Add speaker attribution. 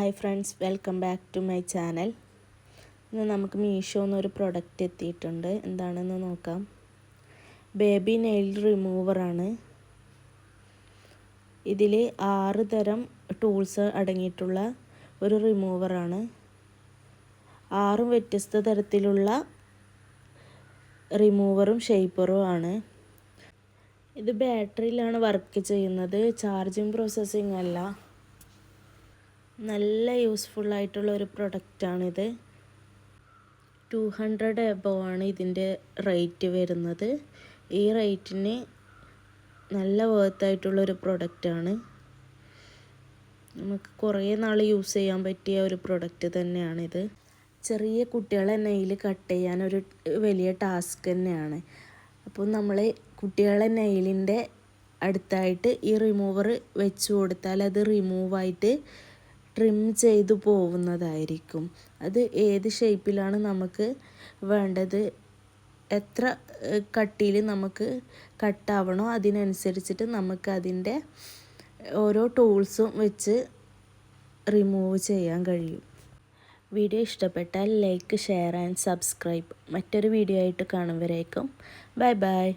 Speaker 1: Hi friends, welcome back to my channel. ഇന്ന് നമുക്ക് മീഷോന്നൊരു പ്രൊഡക്റ്റ് എത്തിയിട്ടുണ്ട്. എന്താണെന്ന് നോക്കാം. ബേബി നെയിൽ റിമൂവറാണ്. ഇതിൽ 6 തരം ടൂൾസ് അടങ്ങിയിട്ടുള്ള ഒരു റിമൂവറാണ്. 6 വ്യത്യസ്ത തരത്തിലുള്ള റിമൂവറും ഷേപ്പറും ആണ്. ഇത് ബാറ്ററിയിലാണ് വർക്ക് ചെയ്യുന്നത്, ചാർജിങ് പ്രോസസ്സിംഗ് അല്ല. നല്ല യൂസ്ഫുൾ ആയിട്ടുള്ള ഒരു പ്രൊഡക്റ്റാണിത്. 200 എബോവ് ആണ് ഇതിൻ്റെ റേറ്റ് വരുന്നത്. ഈ റേറ്റിന് നല്ല വേർത്തായിട്ടുള്ളൊരു പ്രൊഡക്റ്റാണ്. നമുക്ക് കുറേ നാൾ യൂസ് ചെയ്യാൻ പറ്റിയ ഒരു പ്രൊഡക്റ്റ് തന്നെയാണിത്. ചെറിയ കുട്ടികളെ നെയിൽ കട്ട് ചെയ്യാൻ ഒരു വലിയ ടാസ്ക് തന്നെയാണ്. അപ്പോൾ നമ്മൾ കുട്ടികളെ നെയിലിൻ്റെ അടുത്തായിട്ട് ഈ റിമൂവർ വെച്ച് കൊടുത്താൽ അത് റിമൂവായിട്ട് ട്രിം ചെയ്തു പോകുന്നതായിരിക്കും. അത് ഏത് ഷേപ്പിലാണ് നമുക്ക് വേണ്ടത്, എത്ര കട്ടിയിൽ നമുക്ക് കട്ടാവണോ അതിനനുസരിച്ചിട്ട് നമുക്ക് അതിൻ്റെ ഓരോ ടൂൾസും വെച്ച് റിമൂവ് ചെയ്യാൻ കഴിയും. വീഡിയോ ഇഷ്ടപ്പെട്ടാൽ ലൈക്ക്, ഷെയർ ആൻഡ് സബ്സ്ക്രൈബ്. മറ്റൊരു വീഡിയോ ആയിട്ട് കാണും വരേക്കും. Bye bye.